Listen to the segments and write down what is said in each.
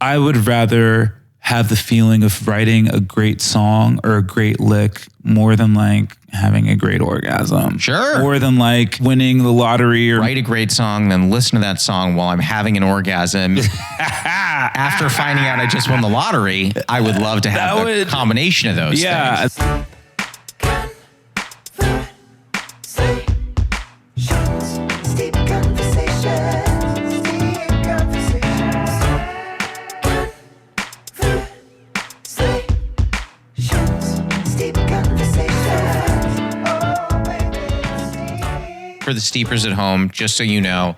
I would rather have the feeling of writing a great song or a great lick more than like having a great orgasm. Sure. More than like winning the lottery or write a great song, then listen to that song while I'm having an orgasm. After finding out I just won the lottery, I would love to have a combination of those things. For the steepers at home, just so you know,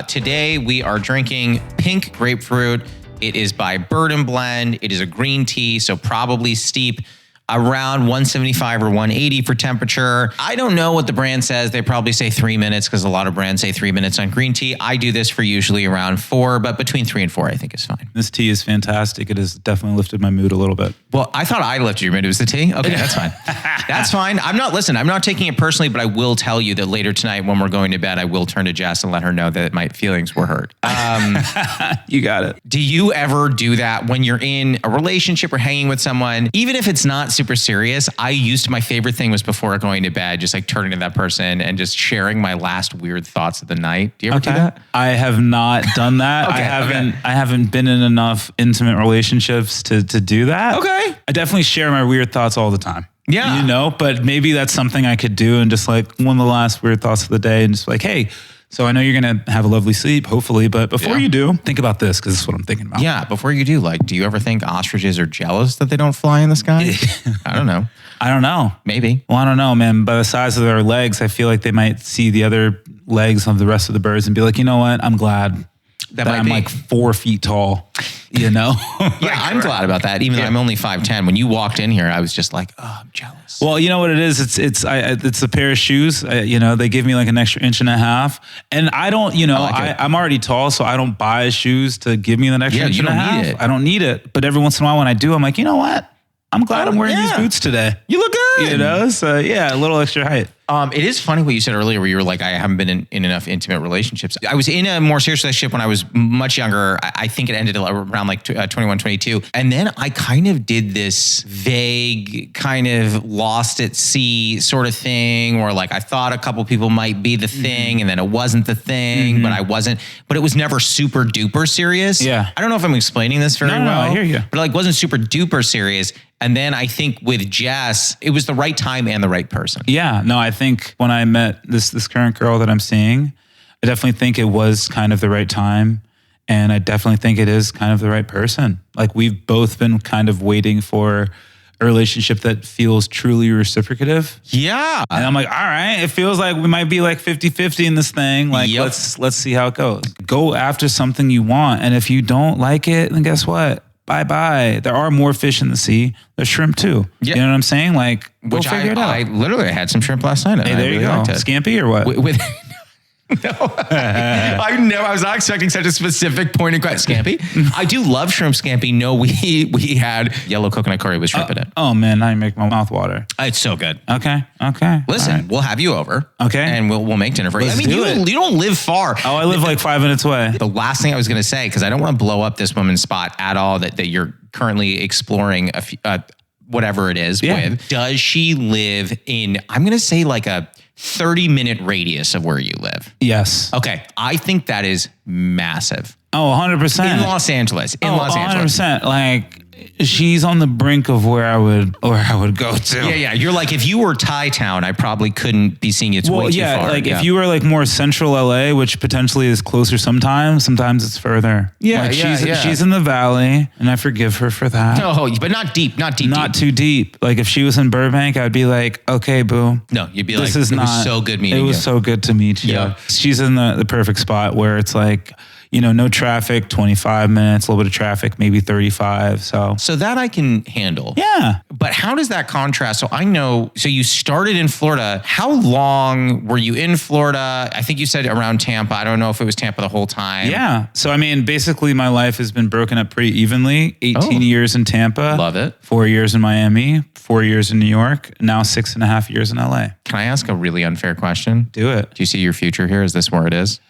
today we are drinking Pink Grapefruit. It is by Bird and Blend. It is a green tea, so probably steep around 175 or 180 for temperature. I don't know what the brand says. They probably say 3 minutes because a lot of brands say 3 minutes on green tea. I do this for usually around 4, but between 3 and 4, I think is fine. This tea is fantastic. It has definitely lifted my mood a little bit. Well, I thought I lifted your mood. It was the tea? Okay, that's fine. That's fine. I'm not taking it personally, but I will tell you that later tonight when we're going to bed, I will turn to Jess and let her know that my feelings were hurt. You got it. Do you ever do that when you're in a relationship or hanging with someone, even if it's not super serious? My favorite thing was before going to bed, just like turning to that person and just sharing my last weird thoughts of the night. Do you ever do that? I have not done that. Okay, I haven't been in enough intimate relationships to do that. Okay. I definitely share my weird thoughts all the time. Yeah. You know, but maybe that's something I could do and just like one of the last weird thoughts of the day and just like, hey, so I know you're going to have a lovely sleep, hopefully, but before you do, think about this because this is what I'm thinking about. Yeah, before you do, like, do you ever think ostriches are jealous that they don't fly in the sky? I don't know. I don't know. Maybe. Well, I don't know, man. By the size of their legs, I feel like they might see the other legs of the rest of the birds and be like, you know what? I'm glad that I'm like 4 feet tall, you know? Yeah, I'm glad about that. Even though I'm only 5'10", when you walked in here, I was just like, oh, I'm jealous. Well, you know what it is? It's a pair of shoes. You know, they give me like an extra 1.5 inches. And I don't, you know, I'm already tall, so I don't buy shoes to give me the extra 1.5 inches. You don't need it. I don't need it. But every once in a while when I do, I'm like, you know what? I'm glad I'm wearing these boots today. You look good. You know? So yeah, a little extra height. It is funny what you said earlier where you were like, I haven't been in enough intimate relationships. I was in a more serious relationship when I was much younger. I think it ended around like 21, 22. And then I kind of did this vague kind of lost at sea sort of thing where like I thought a couple people might be the thing and then it wasn't the thing, but I wasn't. But it was never super duper serious. Yeah. I don't know if I'm explaining this very well. No, I hear you. But it like wasn't super duper serious. And then I think with Jess, it was the right time and the right person. Yeah, no, I think when I met this current girl that I'm seeing, I definitely think it was kind of the right time. And I definitely think it is kind of the right person. Like we've both been kind of waiting for a relationship that feels truly reciprocative. Yeah. And I'm like, all right, it feels like we might be like 50-50 in this thing. Like, let's see how it goes. Go after something you want. And if you don't like it, then guess what? Bye-bye. There are more fish in the sea. There's shrimp too. Yeah. You know what I'm saying? Like, go figure it out. I literally had some shrimp last night. Hey, there you go. Scampi or what? No, I was not expecting such a specific point in scampi. I do love shrimp scampi. No, we had yellow coconut curry with shrimp in it. Oh man, now you make my mouth water. It's so good. Okay. Listen, we'll have you over. Okay. And we'll make dinner for you. Let's you don't live far. Oh, I live like 5 minutes away. The last thing I was going to say, because I don't want to blow up this woman's spot at all that you're currently exploring whatever it is with. Does she live in, I'm going to say like a 30-minute radius of where you live? Yes. Okay. I think that is massive. Oh, 100%. In Los Angeles. 100%. Like she's on the brink of where I would go to. Yeah. You're like, if you were Thai Town, I probably couldn't be seeing it's way too far. Like if you were like more central LA, which potentially is closer sometimes it's further. Yeah, like she's in the valley and I forgive her for that. No, but not deep. Not too deep. Like if she was in Burbank, I'd be like, okay, boo. No, you'd be like, it was so good meeting you. It was so good to meet you. Yeah. She's in the perfect spot where it's like, you know, no traffic, 25 minutes, a little bit of traffic, maybe 35. So that I can handle. Yeah. But how does that contrast? So you started in Florida. How long were you in Florida? I think you said around Tampa. I don't know if it was Tampa the whole time. Yeah. So, I mean, basically my life has been broken up pretty evenly. 18 years in Tampa. Love it. 4 years in Miami, 4 years in New York, now 6.5 years in LA. Can I ask a really unfair question? Do it. Do you see your future here? Is this where it is?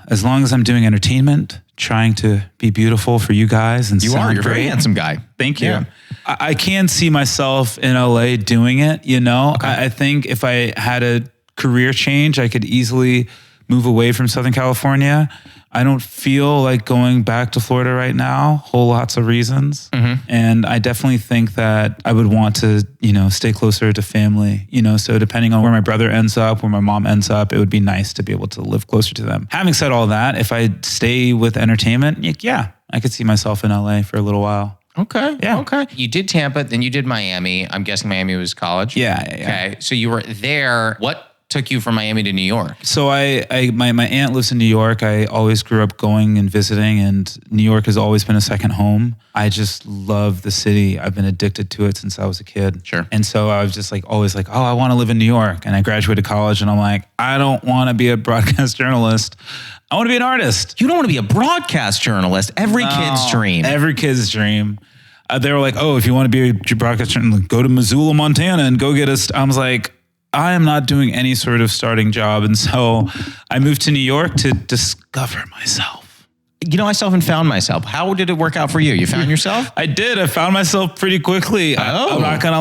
As long as I'm doing entertainment, trying to be beautiful for you guys and You're sound a very great. handsome guy. Thank you. Yeah. I can see myself in LA doing it, you know? I think if I had a career change, I could easily move away from Southern California. I don't feel like going back to Florida right now, whole lots of reasons. And I definitely think that I would want to, you know, stay closer to family, you know, so depending on where my brother ends up, where my mom ends up, it would be nice to be able to live closer to them. Having said all that, if I stay with entertainment, yeah, I could see myself in LA for a little while. Okay. Yeah. Okay. You did Tampa, then you did Miami. I'm guessing Miami was college. Yeah. Okay. So you were there. What took you from Miami to New York? So my aunt lives in New York. I always grew up going and visiting, and New York has always been a second home. I just love the city. I've been addicted to it since I was a kid. Sure. And so I was just like, always like, oh, I want to live in New York. And I graduated college and I'm like, I don't want to be a broadcast journalist. I want to be an artist. You don't want to be a broadcast journalist. Every kid's dream. Every kid's dream. They were like, oh, if you want to be a broadcast journalist, go to Missoula, Montana and go get I was like, I am not doing any sort of starting job. And so I moved to New York to discover myself. You know, I self and found myself. How did it work out for you? You found yourself? I did. I found myself pretty quickly. Oh. I'm not going to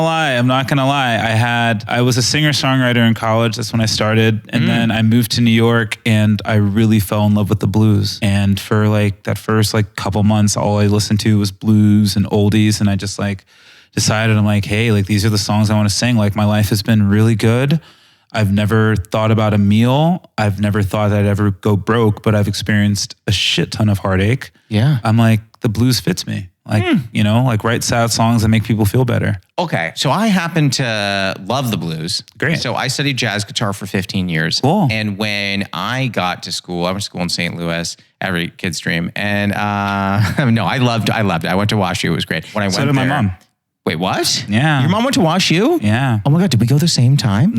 lie. I was a singer-songwriter in college. That's when I started. And then I moved to New York and I really fell in love with the blues. And for like that first like couple months, all I listened to was blues and oldies. And I just like decided, I'm like, hey, like these are the songs I want to sing. Like my life has been really good. I've never thought about a meal. I've never thought that I'd ever go broke, but I've experienced a shit ton of heartache. Yeah. I'm like, the blues fits me. Like, you know, like write sad songs that make people feel better. Okay. So I happen to love the blues. Great. So I studied jazz guitar for 15 years. Cool. And when I got to school, I went to school in St. Louis, every kid's dream. And no, I loved it. I went to WashU. It was great. When I So went did there, my mom. Wait, what? Yeah. Your mom went to WashU? Yeah. Oh my God, did we go the same time?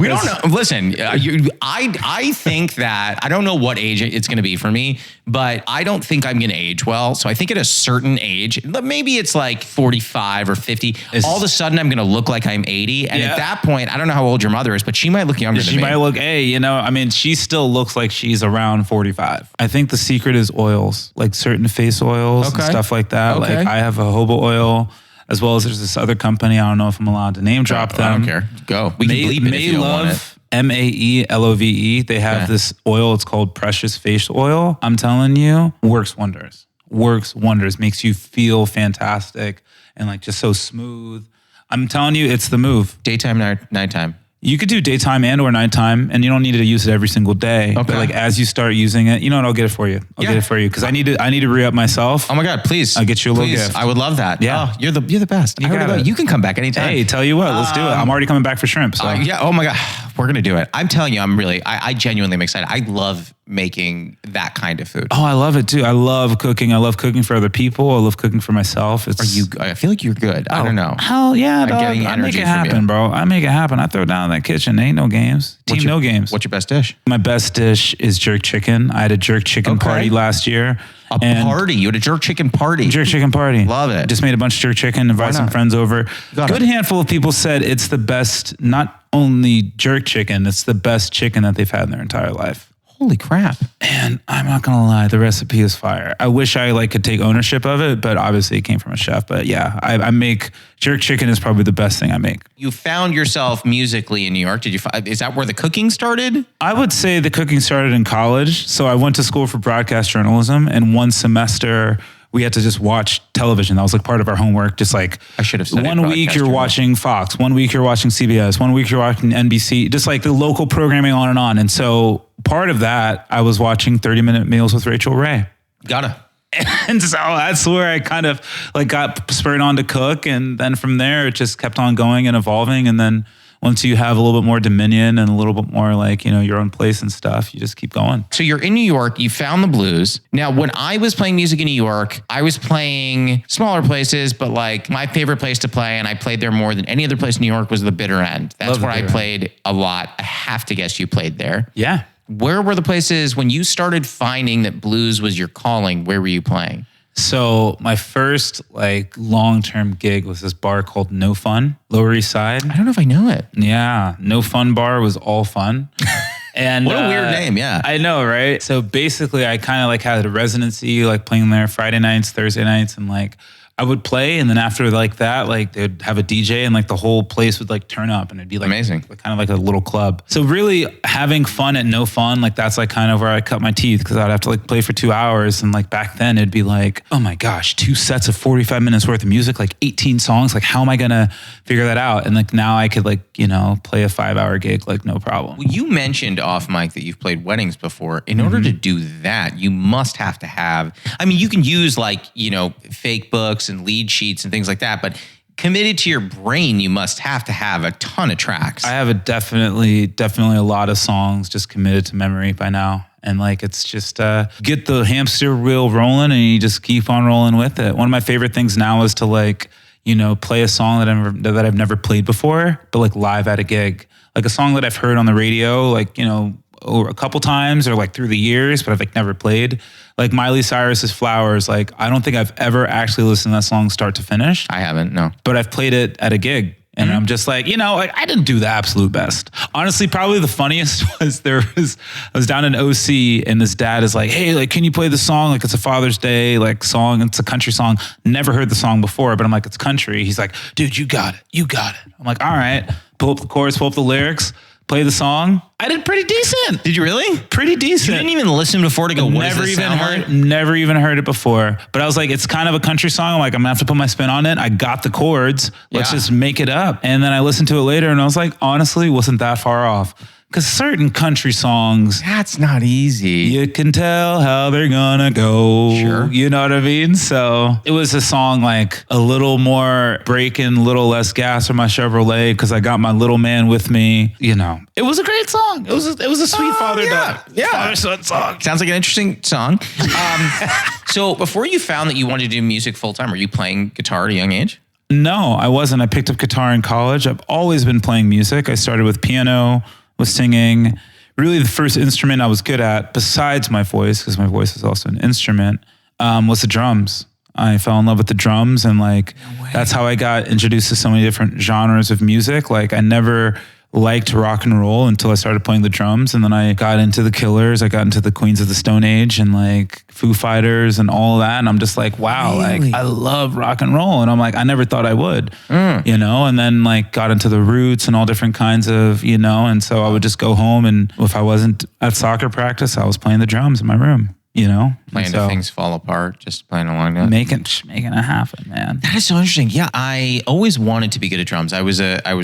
We don't know. Listen, I think that, I don't know what age it's going to be for me, but I don't think I'm going to age well. So I think at a certain age, maybe it's like 45 or 50, all of a sudden I'm going to look like I'm 80. And at that point, I don't know how old your mother is, but she might look younger than me. She might look, you know, I mean, she still looks like she's around 45. I think the secret is oils, like certain face oils and stuff like that. Okay. Like I have a jojoba oil, as well as there's this other company. I don't know if I'm allowed to name drop them. I don't care. Go. We can bleep it if you don't want it. Maelove. They have this oil. It's called Precious Face Oil. I'm telling you, works wonders. Works wonders. Makes you feel fantastic and like just so smooth. I'm telling you, it's the move. Daytime, nighttime. You could do daytime and or nighttime, and you don't need to use it every single day. Okay. But like as you start using it, you know what? I'll get it for you. I'll get it for you because I need to re-up myself. Oh my God, please. I'll get you a little gift. I would love that. Yeah. Oh, you're the best. You can come back anytime. Hey, tell you what, let's do it. I'm already coming back for shrimp. So. Yeah. Oh my God. We're going to do it. I'm telling you, I genuinely am excited. I love making that kind of food. Oh, I love it too. I love cooking. I love cooking for other people. I love cooking for myself. I feel like you're good. I don't know. Hell yeah, dog. getting I make energy it from you. happen, bro. I make it happen. I throw down in that kitchen. Ain't no games. No games. What's your best dish? My best dish is jerk chicken. I had a jerk chicken party last year. A party? You had a jerk chicken party? Jerk chicken party. Love it. Just made a bunch of jerk chicken, invited some friends over. Good handful of people said it's the best, not only jerk chicken, it's the best chicken that they've had in their entire life. Holy crap. And I'm not going to lie, the recipe is fire. I wish I could take ownership of it, but obviously it came from a chef. But yeah, I make jerk chicken is probably the best thing I make. You found yourself musically in New York. Is that where the cooking started? I would say the cooking started in college. So I went to school for broadcast journalism, and one semester we had to just watch television. That was like part of our homework. Just like I should have studied one week you're watching Fox, 1 week you're watching CBS, 1 week you're watching NBC, just like the local programming on and on. And so part of that, I was watching 30-minute meals with Rachel Ray. Gotta. And so that's where I kind of like got spurred on to cook. And then from there, it just kept on going and evolving. And then once you have a little bit more dominion and a little bit more like, you know, your own place and stuff, you just keep going. So you're in New York, you found the blues. Now, when I was playing music in New York, I was playing smaller places, but like my favorite place to play, and I played there more than any other place in New York, was the Bitter End. That's where I played a lot. I have to guess you played there. Yeah. Where were the places when you started finding that blues was your calling? Where were you playing? So my first like long-term gig was this bar called No Fun, Lower East Side. I don't know if I know it. Yeah. No Fun Bar was all fun. And What a weird name, yeah. I know, right? So basically, I kind of like had a residency, like playing there Friday nights, Thursday nights, and like I would play, and then after like that, like they'd have a DJ, and like the whole place would like turn up, and it'd be like amazing, kind of like a little club. So really having fun at no fun, like that's like kind of where I cut my teeth, because I'd have to like play for 2 hours, and like back then it'd be like, oh my gosh, 2 sets of 45 minutes worth of music, like 18 songs, like how am I gonna figure that out? And like now I could like, you know, play a 5-hour gig like no problem. Well, you mentioned off mic that you've played weddings before. In order to do that, you must have to have, I mean, you can use like, you know, fake books and lead sheets and things like that, but committed to your brain, you must have to have a ton of tracks. I have definitely a lot of songs just committed to memory by now. And like, it's just get the hamster wheel rolling and you just keep on rolling with it. One of my favorite things now is to like, you know, play a song that I've never played before, but like live at a gig. Like a song that I've heard on the radio, like, you know, over a couple times or like through the years, but I've like never played. Like Miley Cyrus's Flowers, like I don't think I've ever actually listened to that song start to finish. I haven't, no. But I've played it at a gig. And I'm just like, you know, like I didn't do the absolute best. Honestly, probably the funniest was I was down in OC and this dad is like, hey, like, can you play the song? Like it's a Father's Day, like song. It's a country song. Never heard the song before, but I'm like, it's country. He's like, dude, you got it. You got it. I'm like, all right, pull up the chorus, pull up the lyrics, play the song. I did pretty decent. Did you really? Pretty decent. You didn't even listen before to go, what does this sound like? Never even heard it before. But I was like, it's kind of a country song. I'm like, I'm gonna have to put my spin on it. I got the chords. Let's just make it up. And then I listened to it later and I was like, honestly, wasn't that far off. Because certain country songs, that's not easy. You can tell how they're gonna go. Sure. You know what I mean? So it was a song like a little more braking, a little less gas for my Chevrolet because I got my little man with me. You know, it was a great song. It was a sweet father-son song. Sounds like an interesting song. So before you found that you wanted to do music full time, were you playing guitar at a young age? No, I wasn't. I picked up guitar in college. I've always been playing music. I started with piano, with singing. Really the first instrument I was good at, besides my voice, because my voice is also an instrument, was the drums. I fell in love with the drums and like, that's how I got introduced to so many different genres of music. Like I never liked rock and roll until I started playing the drums. And then I got into the Killers, I got into the Queens of the Stone Age and like Foo Fighters and all of that. And I'm just like, wow, like I love rock and roll. And I'm like, I never thought I would, you know, and then like got into the Roots and all different kinds of, you know, and so I would just go home and if I wasn't at soccer practice, I was playing the drums in my room. You know, playing till things fall apart, just playing along that. Making it happen, man. That is so interesting. Yeah, I always wanted to be good at drums. I was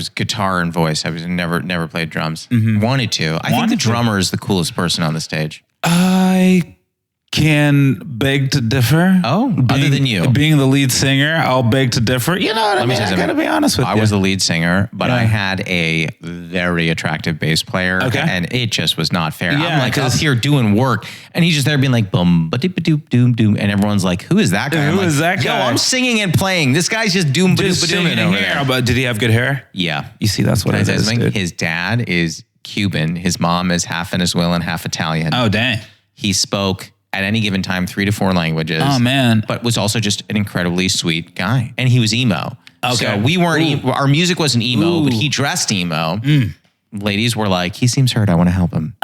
guitar and voice. I was never played drums. Wanted to. I think the drummer is the coolest person on the stage. I can beg to differ. Oh, other than you. Being the lead singer, I'll beg to differ. You know what I mean? I gotta be honest with you. I was the lead singer, but I had a very attractive bass player. Okay. And it just was not fair. Yeah, I'm like up here doing work, and he's just there being like, boom, ba-doop, doom, doom. And everyone's like, who is that guy? Who is that guy? Yo, I'm singing and playing. This guy's just doom, ba-doop, singing over here. there. But did he have good hair? Yeah. You see, that's what it is, dude. His dad is Cuban. His mom is half Venezuelan, half Italian. Oh, dang. He spoke at any given time 3 to 4 languages. Oh, man. But was also just an incredibly sweet guy. And he was emo. Okay. So we weren't, our music wasn't emo, but he dressed emo. Ladies were like, he seems hurt. I want to help him.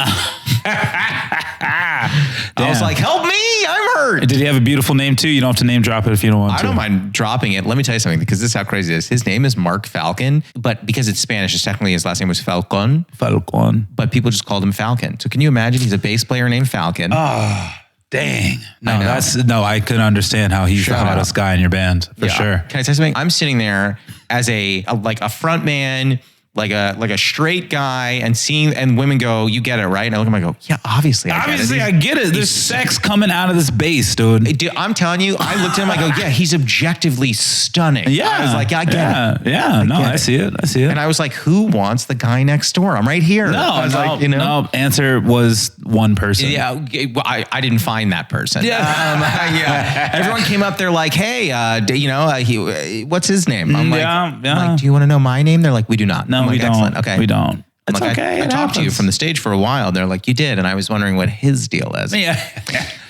I was like, help me. I'm hurt. Did he have a beautiful name too? You don't have to name drop it if you don't want to. I don't mind dropping it. Let me tell you something, because this is how crazy it is. His name is Mark Falcon, but because it's Spanish, technically his last name was Falcon. Falcon. But people just called him Falcon. So can you imagine he's a bass player named Falcon? Oh, dang. No, I can understand how he's the hottest guy in your band for sure. Can I tell you something? I'm sitting there as a front man, like a straight guy, and women go, you get it, right? And I look at him, I go, yeah, obviously I get it. There's sex coming out of this bass, dude. Dude, I'm telling you, I looked at him, I go, yeah, he's objectively stunning. Yeah. I was like, yeah, I get it. Yeah, I see it. And I was like, who wants the guy next door? I'm right here. No, answer was one person. Yeah, I didn't find that person. Yeah. Everyone came up, they're like, hey, what's his name? I'm like, do you want to know my name? They're like, we do not. No, I'm like, we don't. Excellent. Okay. We don't. It's like, okay. I talked to you from the stage for a while. They're like, you did. And I was wondering what his deal is. Yeah.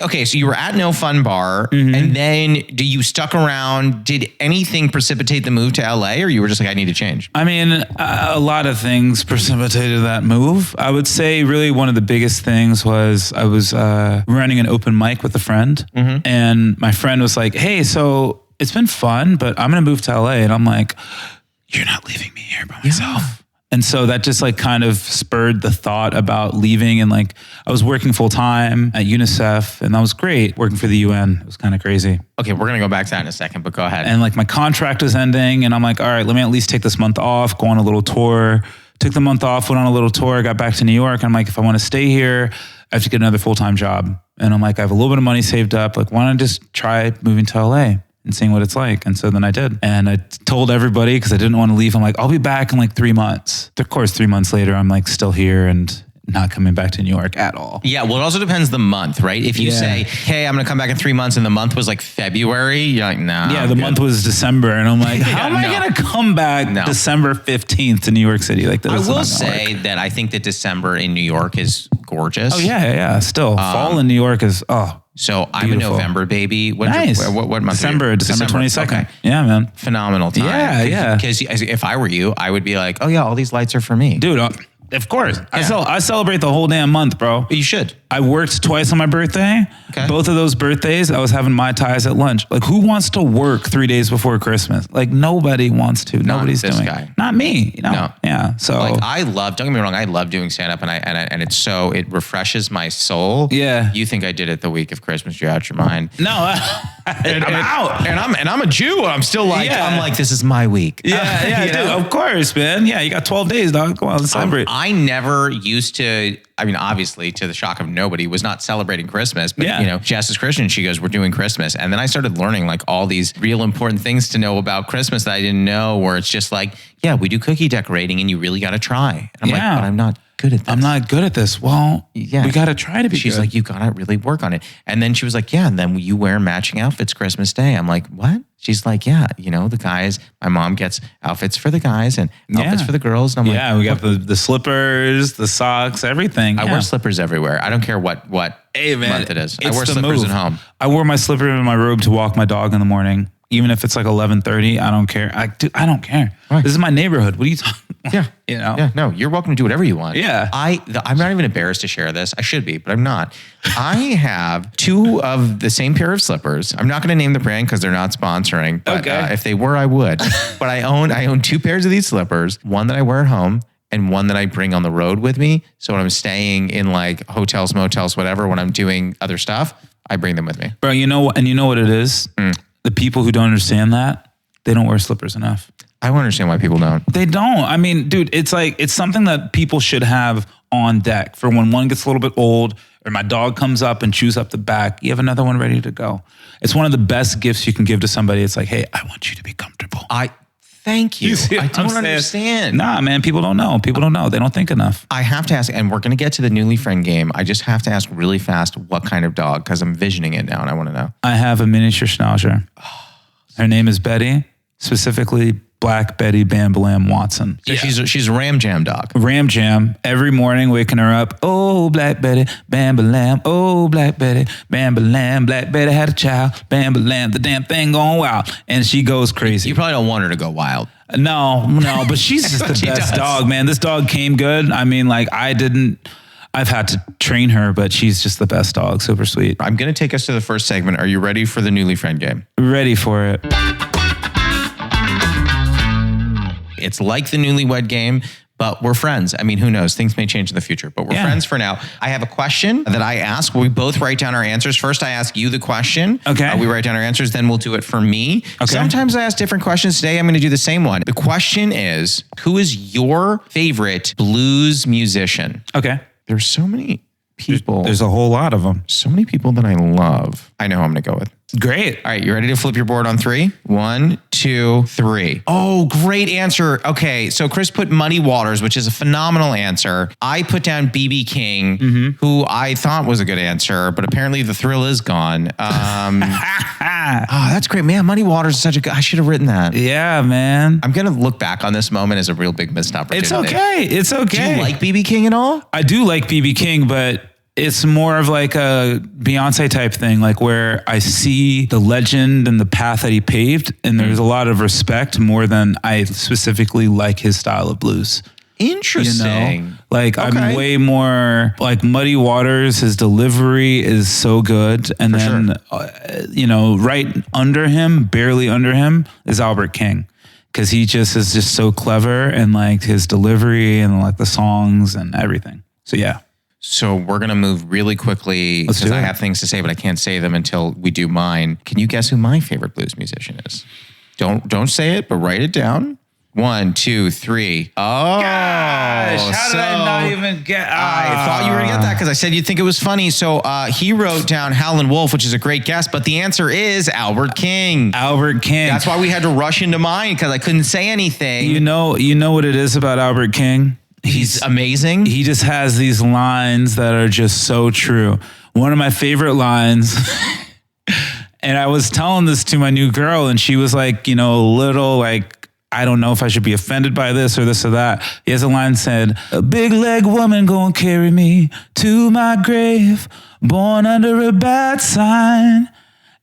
Okay, so you were at No Fun Bar, and then you stuck around? Did anything precipitate the move to LA, or you were just like, I need to change? I mean, a lot of things precipitated that move. I would say really one of the biggest things was I was running an open mic with a friend, and my friend was like, hey, so it's been fun, but I'm going to move to LA. And I'm like, you're not leaving me here by myself. And so that just like kind of spurred the thought about leaving. And like I was working full time at UNICEF, and that was great. Working for the UN, it was kind of crazy. Okay, we're going to go back to that in a second, but go ahead. And like my contract was ending, and I'm like, all right, let me at least take this month off, go on a little tour. Took the month off, went on a little tour, got back to New York. And I'm like, if I want to stay here, I have to get another full-time job. And I'm like, I have a little bit of money saved up. Like, why don't I just try moving to LA and seeing what it's like? And so then I did. And I told everybody because I didn't want to leave. I'm like, I'll be back in like 3 months. Of course, 3 months later, I'm like still here and not coming back to New York at all. Yeah, well, it also depends the month, right? If you say, hey, I'm going to come back in 3 months, and the month was like February, you're like, nah. Yeah, the month was December. And I'm like, how am I going to come back December 15th to New York City? Like, I will say that I think that December in New York is gorgeous. Oh, yeah. Still, fall in New York is, so I'm beautiful. A November baby. What month? December 22nd. Okay. Yeah, man. Phenomenal time. Yeah. Because if I were you, I would be like, oh yeah, all these lights are for me. Dude, of course. Yeah. I celebrate the whole damn month, bro. You should. I worked twice on my birthday. Okay. Both of those birthdays, I was having Mai Tais at lunch. Like, who wants to work 3 days before Christmas? Like, nobody wants to. Nobody's doing it. Not me. You know? No. Yeah. So, like, don't get me wrong, I love doing stand up, and it refreshes my soul. Yeah. You think I did it the week of Christmas? You're out your mind. No. I'm out. And I'm a Jew. I'm still like, I'm like, this is my week. Yeah, dude, of course, man. Yeah, you got 12 days, dog. Come on, let's celebrate. I never used to, I mean, obviously, to the shock of nobody, was not celebrating Christmas. But, you know, Jess is Christian. She goes, we're doing Christmas. And then I started learning like all these real important things to know about Christmas that I didn't know, where it's just like, yeah, we do cookie decorating and you really got to try. And I'm like, but I'm not good at this. I'm not good at this. Well, we got to try to be She's like, you got to really work on it. And then she was like, yeah, and then you wear matching outfits Christmas Day. I'm like, what? She's like, yeah, you know, the guys, my mom gets outfits for the guys and outfits for the girls. And I'm like, we got the slippers, the socks, everything. I wear slippers everywhere. I don't care what month it is. I wear slippers at home. I wore my slipper in my robe to walk my dog in the morning. Even if it's like 11:30, I don't care. I don't care. Right. This is my neighborhood. What are you talking about? Yeah. You know? Yeah, no, you're welcome to do whatever you want. Yeah. I'm not even embarrassed to share this. I should be, but I'm not. I have 2 of the same pair of slippers. I'm not going to name the brand because they're not sponsoring. But if they were, I would. But I own 2 pairs of these slippers. One that I wear at home, and one that I bring on the road with me. So when I'm staying in like hotels, motels, whatever, when I'm doing other stuff, I bring them with me. Bro, you know what it is? The people who don't understand that, they don't wear slippers enough. I don't understand why people don't. They don't. I mean, dude, it's like, it's something that people should have on deck for when one gets a little bit old or my dog comes up and chews up the back. You have another one ready to go. It's one of the best gifts you can give to somebody. It's like, hey, I want you to be comfortable. Thank you. I don't understand. Nah, man, people don't know. People don't know. They don't think enough. I have to ask, and we're going to get to the newly friend game. I just have to ask really fast what kind of dog, because I'm visioning it now and I want to know. I have a miniature schnauzer. Her name is Betty, specifically Black Betty Bambalam Watson. So she's a Ram Jam dog. Ram Jam. Every morning waking her up. Oh, Black Betty Bambalam. Oh, Black Betty Bambalam. Black Betty had a child. Bambalam. The damn thing going wild. And she goes crazy. You probably don't want her to go wild. No, but she's just the best dog, man. This dog came good. I mean, like I've had to train her, but she's just the best dog. Super sweet. I'm going to take us to the first segment. Are you ready for the newly friend game? Ready for it. It's like the newlywed game, but we're friends. I mean, who knows? Things may change in the future, but we're friends for now. I have a question that I ask. We both write down our answers. First, I ask you the question. Okay. We write down our answers. Then we'll do it for me. Okay. Sometimes I ask different questions. Today, I'm going to do the same one. The question is, who is your favorite blues musician? Okay. There's so many people. There's a whole lot of them. So many people that I love. I know who I'm going to go with. Great. All right, you ready to flip your board on 3? 1, 2, 3. Oh, great answer. Okay, so Chris put Muddy Waters, which is a phenomenal answer. I put down BB King, who I thought was a good answer, but apparently the thrill is gone. Oh, that's great, man. Muddy Waters is such a good. I should have written that. Yeah, man. I'm gonna look back on this moment as a real big missed opportunity. It's okay. It's okay. Do you like BB King at all? I do like BB King, but it's more of like a Beyonce type thing, like where I see the legend and the path that he paved, and there's a lot of respect more than I specifically like his style of blues. Interesting. You know? Like I'm way more like Muddy Waters. His delivery is so good, and then right under him, barely under him, is Albert King, because he just is just so clever, and like his delivery and like the songs and everything. So yeah. So we're going to move really quickly because I have things to say, but I can't say them until we do mine. Can you guess who my favorite blues musician is? Don't say it, but write it down. 1, 2, 3. Oh, gosh, how did I not even get? I thought you were going to get that because I said you'd think it was funny. So he wrote down Howlin' Wolf, which is a great guess, but the answer is Albert King. Albert King. That's why we had to rush into mine because I couldn't say anything. You know what it is about Albert King? He's amazing. He just has these lines that are just so true. One of my favorite lines, and I was telling this to my new girl, and she was like, a little like, I don't know if I should be offended by this or that. He has a line said, "A big leg woman gonna carry me to my grave, born under a bad sign."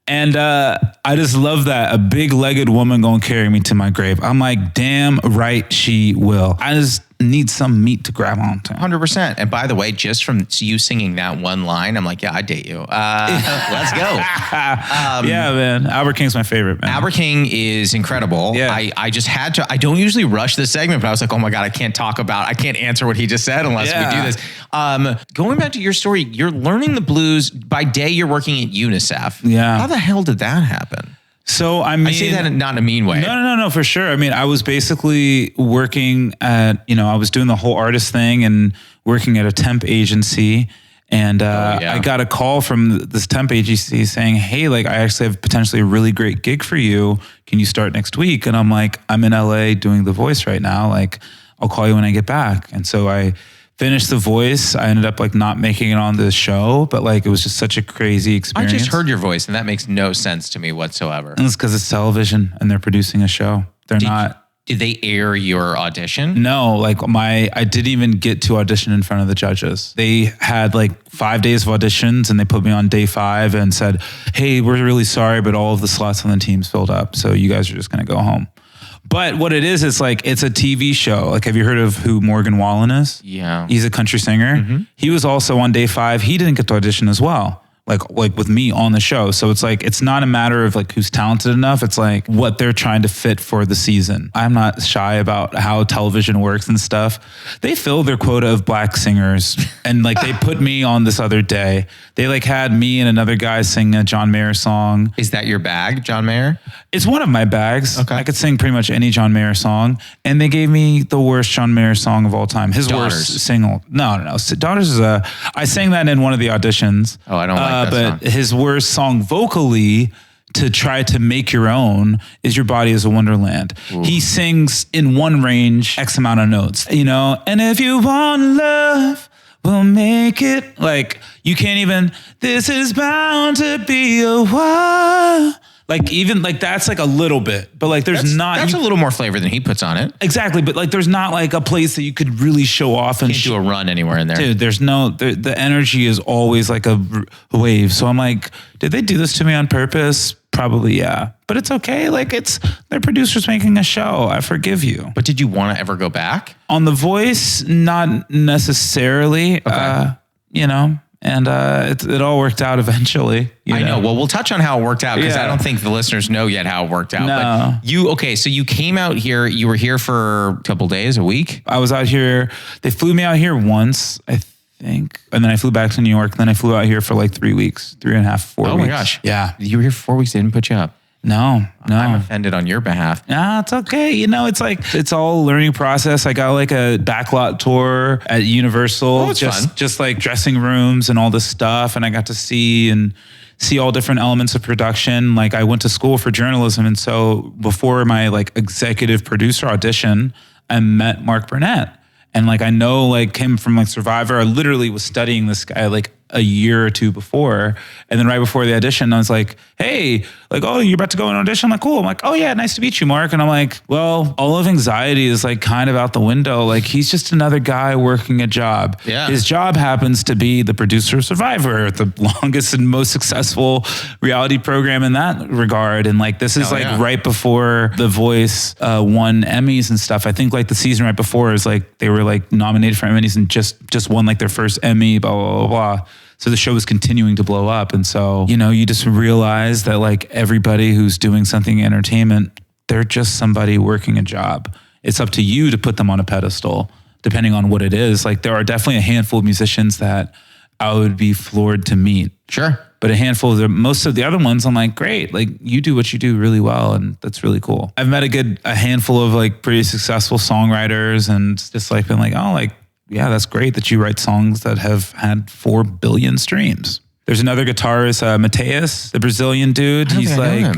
And I just love that. A big-legged woman gonna carry me to my grave. I'm like, damn right she will. I just need some meat to grab onto. 100%. And by the way, just from you singing that one line, I'm like, yeah, I date you. Let's go. Yeah, man. Albert King's my favorite, man. Albert King is incredible. Yeah. I just had to, I don't usually rush this segment, but I was like, oh my God, I can't answer what he just said unless we do this. Going back to your story, you're learning the blues. By day, you're working at UNICEF. Yeah. How the hell did that happen? So I say that not in a mean way. No, for sure. I mean, I was basically working at, I was doing the whole artist thing and working at a temp agency. And I got a call from this temp agency saying, hey, like I actually have potentially a really great gig for you. Can you start next week? And I'm like, I'm in LA doing The Voice right now. Like, I'll call you when I get back. And so I finished The Voice. I ended up like not making it on the show, but like it was just such a crazy experience. I just heard your voice and that makes no sense to me whatsoever. And it's because it's television and they're producing a show. Did they air your audition? No, like I didn't even get to audition in front of the judges. They had like 5 days of auditions and they put me on day 5 and said, hey, we're really sorry, but all of the slots on the team's filled up. So you guys are just going to go home. But what it is like, it's a TV show. Like, have you heard of who Morgan Wallen is? Yeah. He's a country singer. Mm-hmm. He was also on day 5. He didn't get to audition as well. Like with me on the show. So it's like, it's not a matter of like who's talented enough. It's like what they're trying to fit for the season. I'm not shy about how television works and stuff. They fill their quota of black singers and like they put me on this other day. They like had me and another guy sing a John Mayer song. Is that your bag, John Mayer? It's one of my bags. Okay. I could sing pretty much any John Mayer song. And they gave me the worst John Mayer song of all time. His worst single. No. Daughters is I sang that in one of the auditions. Oh, I don't like that but song. His worst song vocally to try to make your own is Your Body is a Wonderland. Ooh. He sings in one range, X amount of notes, and if you want love, we'll make it. Like, you can't even, this is bound to be a while. Like, even like that's like a little bit, but like that's a little more flavor than he puts on it. Exactly. But like, there's not like a place that you could really show off and can't do a run anywhere in there. Dude, there's the energy is always like a wave. So I'm like, did they do this to me on purpose? Probably, yeah. But it's okay. Like, it's their producers making a show. I forgive you. But did you want to ever go back? On The Voice? Not necessarily, okay. And it all worked out eventually. I know. Well, we'll touch on how it worked out because I don't think the listeners know yet how it worked out. No. But so you came out here, you were here for a couple days, a week? I was out here. They flew me out here once, I think. And then I flew back to New York. Then I flew out here for like 3 weeks, 3.5, 4 weeks. Oh my gosh. Yeah. You were here for 4 weeks. They didn't put you up. No. I'm offended on your behalf. Nah, it's okay. It's like, it's all a learning process. I got like a backlot tour at Universal, fun. Just like dressing rooms and all this stuff. And I got to see and see all different elements of production. Like I went to school for journalism. And so before my like executive producer audition, I met Mark Burnett. And like, I know like him from like Survivor. I literally was studying this guy like a year or two before. And then right before the audition, I was like, hey, like, oh, you're about to go on audition? I'm like, cool. I'm like, oh yeah, nice to meet you, Mark. And I'm like, well, all of anxiety is like kind of out the window. Like he's just another guy working a job. Yeah. His job happens to be the producer of Survivor, the longest and most successful reality program in that regard. And like, this is right before The Voice won Emmys and stuff. I think like the season right before is like, they were like nominated for Emmys and just won like their first Emmy, blah, blah, blah, blah. So the show was continuing to blow up. And so, you know, you just realize that like everybody who's doing something in entertainment, they're just somebody working a job. It's up to you to put them on a pedestal, depending on what it is. Like there are definitely a handful of musicians that I would be floored to meet. Sure. But a handful of most of the other ones, I'm like, great, like you do what you do really well. And that's really cool. I've met a handful of like pretty successful songwriters and just like been like, oh, like, yeah, that's great that you write songs that have had 4 billion streams. There's another guitarist, Mateus, the Brazilian dude. He's like,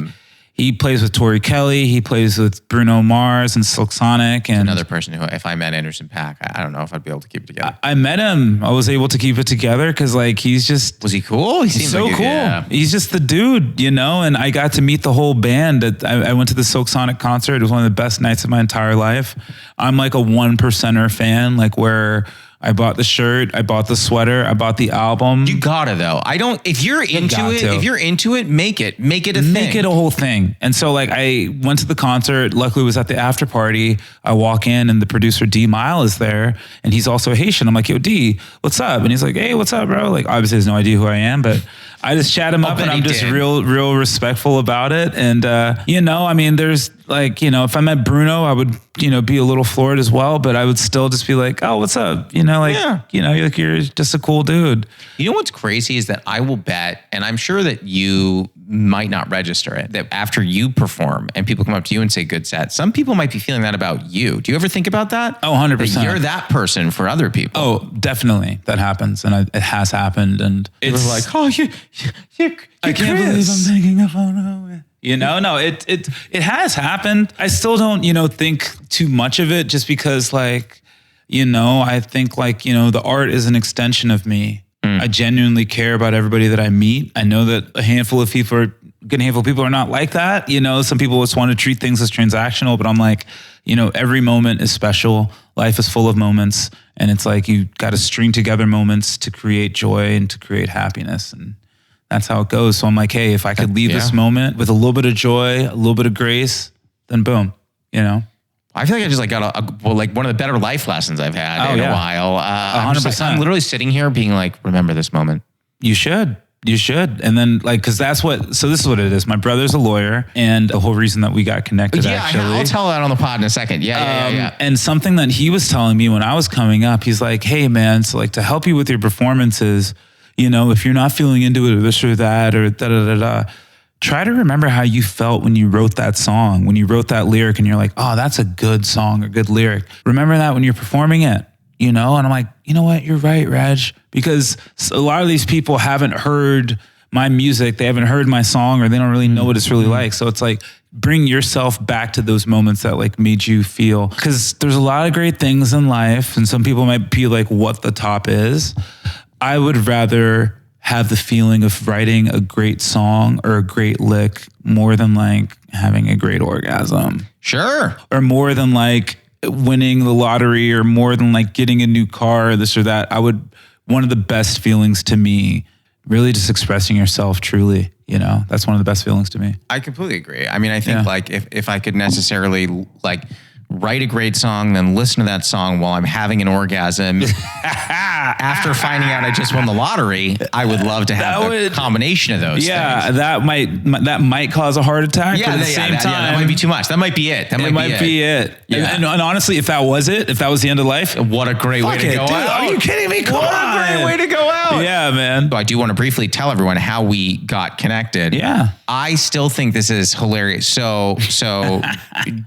he plays with Tori Kelly. He plays with Bruno Mars and Silk Sonic. And another person who, if I met Anderson .Paak, I don't know if I'd be able to keep it together. I met him. I was able to keep it together because like he's just... Was he cool? He seemed so like cool. Yeah. He's just the dude, you know? And I got to meet the whole band. I went to the Silk Sonic concert. It was one of the best nights of my entire life. I'm like a 1%er fan, like where... I bought the shirt, I bought the sweater, I bought the album. You gotta though. If you're into it, make it a thing. Make it a whole thing. And so like I went to the concert, luckily it was at the after party. I walk in and the producer D Mile is there and he's also Haitian. I'm like, yo D, what's up? And he's like, hey, what's up, bro? Like obviously he has no idea who I am, but I just chat him up and I'm just real respectful about it. And you know, I mean, there's like, you know, if I met Bruno, I would, you know, be a little floored as well, but I would still just be like, oh, what's up? You know, like, you know, you're just a cool dude. You know what's crazy is that I will bet, and I'm sure that you might not register it, that after you perform and people come up to you and say good set, some people might be feeling that about you. Do you ever think about that? Oh, 100%. That you're that person for other people. Oh, definitely. That happens. And it has happened. And it's like, oh, I can't believe I'm taking a photo. You know, no, it has happened. I still don't, you know, think too much of it just because like, you know, I think like, you know, the art is an extension of me. I genuinely care about everybody that I meet. I know that a handful of people are not like that. You know, some people just want to treat things as transactional, but I'm like, you know, every moment is special. Life is full of moments. And it's like, you got to string together moments to create joy and to create happiness. And that's how it goes. So I'm like, hey, if I could leave this moment with a little bit of joy, a little bit of grace, then boom, you know? I feel like I just like got like one of the better life lessons I've had in a while. 100%. I'm literally sitting here being like, remember this moment. You should. And then like, cause so this is what it is. My brother's a lawyer and the whole reason that we got connected actually. I'll tell that on the pod in a second. Yeah. And something that he was telling me when I was coming up, he's like, hey man, so like to help you with your performances, you know, if you're not feeling into it or this or that or try to remember how you felt when you wrote that song, when you wrote that lyric and you're like, oh, that's a good song or good lyric. Remember that when you're performing it, you know? And I'm like, you know what? You're right, Reg. Because a lot of these people haven't heard my music. They haven't heard my song or they don't really know what it's really like. So it's like, bring yourself back to those moments that like made you feel, because there's a lot of great things in life. And some people might be like, what the top is. I would rather have the feeling of writing a great song or a great lick more than like having a great orgasm. Sure. Or more than like winning the lottery or more than like getting a new car or this or that. One of the best feelings to me, really just expressing yourself truly, you know, that's one of the best feelings to me. I completely agree. I mean, I think like if I could necessarily like write a great song, then listen to that song while I'm having an orgasm. After finding out I just won the lottery, I would love to have a combination of those things. That might cause a heart attack. Yeah, but at the same time, that might be too much. That might be it. That might be it. Yeah. And honestly, if that was the end of life, what a great way to go out. Are you kidding me? Come on. What a great way to go out. Yeah, man. So I do want to briefly tell everyone how we got connected. Yeah. I still think this is hilarious. So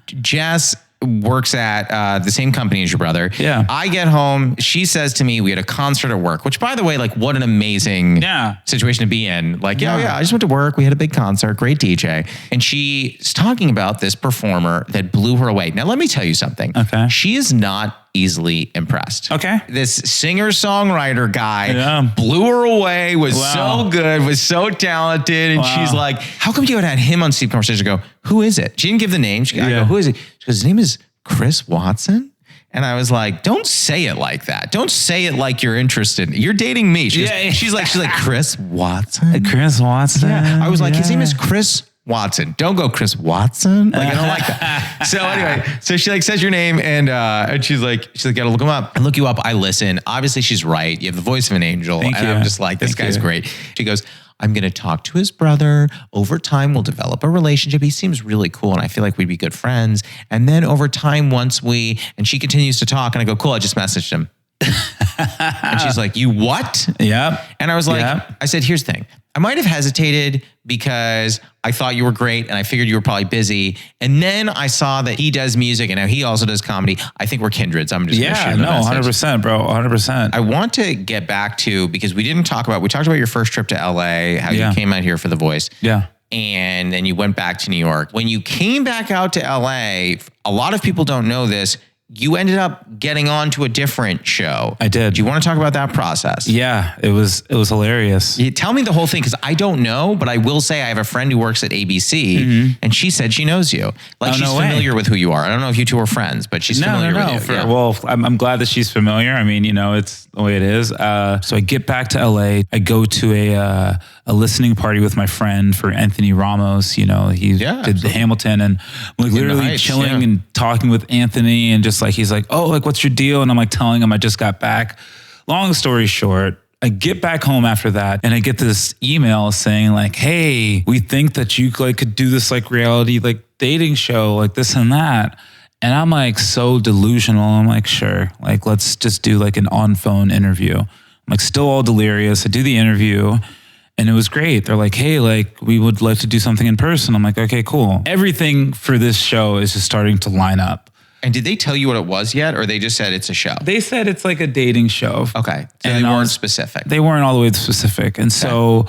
Jess works at the same company as your brother. Yeah. I get home. She says to me, we had a concert at work, which by the way, like what an amazing situation to be in. Like, I just went to work. We had a big concert, great DJ. And she's talking about this performer that blew her away. Now, let me tell you something. Okay. She is not easily impressed. Okay. This singer-songwriter guy blew her away, was so good, was so talented. And she's like, how come you had him on Steep Conversation? I go, who is it? She didn't give the name. I go, who is it? She goes, his name is Chris Watson. And I was like, don't say it like that. Don't say it like you're interested. You're dating me. She's like, Chris Watson? Chris Watson? Yeah. I was like, his name is Chris Watson. Don't go Chris Watson. Like, I don't like that. So anyway, so she like says your name and she's like, gotta look him up. I look you up. I listen. Obviously she's right. You have the voice of an angel. Thank you. I'm just like, this guy's great. She goes, I'm going to talk to his brother. Over time, we'll develop a relationship. He seems really cool. And I feel like we'd be good friends. And then over time, and she continues to talk and I go, cool. I just messaged him. And she's like, you what? Yep. And I was like, I said, here's the thing. I might have hesitated because I thought you were great and I figured you were probably busy. And then I saw that he does music and now he also does comedy. I think we're kindreds. I'm just going to shoot him a message. 100%, bro. 100%. I want to get back to, because we talked about your first trip to LA, how you came out here for The Voice. Yeah. And then you went back to New York. When you came back out to LA, a lot of people don't know this. You ended up getting on to a different show. I did. Do you want to talk about that process? Yeah, it was hilarious. Tell me the whole thing, because I don't know, but I will say I have a friend who works at ABC, and she said she knows you. Like she's familiar with who you are. I don't know if you two are friends, but she's familiar with you. Well, I'm glad that she's familiar. I mean, it's the way it is. So I get back to LA. I go to a listening party with my friend for Anthony Ramos. He did the Hamilton, and I'm like literally chilling and talking with Anthony, and just like he's like, oh, like what's your deal? And I'm like telling him I just got back. Long story short, I get back home after that and I get this email saying like, hey, we think that you like could do this like reality like dating show, like this and that. And I'm like so delusional. I'm like, sure, like let's just do like an on-phone interview. I'm like still all delirious. I do the interview and it was great. They're like, hey, like we would like to do something in person. I'm like, okay, cool. Everything for this show is just starting to line up. And did they tell you what it was yet, or they just said it's a show? They said it's like a dating show. Okay. So they weren't specific. They weren't all the way specific. And so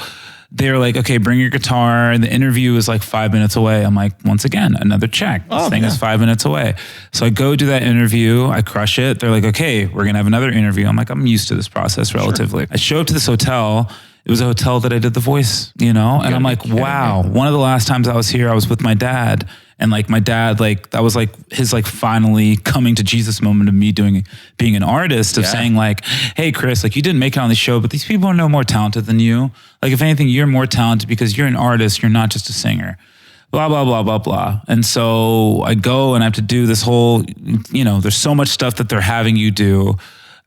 they're like, okay, bring your guitar. And the interview is like 5 minutes away. I'm like, once again, another check. This thing is 5 minutes away. So I go do that interview. I crush it. They're like, okay, we're going to have another interview. I'm like, I'm used to this process relatively. Sure. I show up to this hotel. It was a hotel that I did The Voice, and I'm like, wow. One of the last times I was here, I was with my dad. And like my dad, like that was like his like finally coming to Jesus moment of me being an artist of saying like, hey Chris, like you didn't make it on the show, but these people are no more talented than you. Like if anything, you're more talented because you're an artist. You're not just a singer. Blah, blah, blah, blah, blah. And so I go and I have to do this whole, there's so much stuff that they're having you do.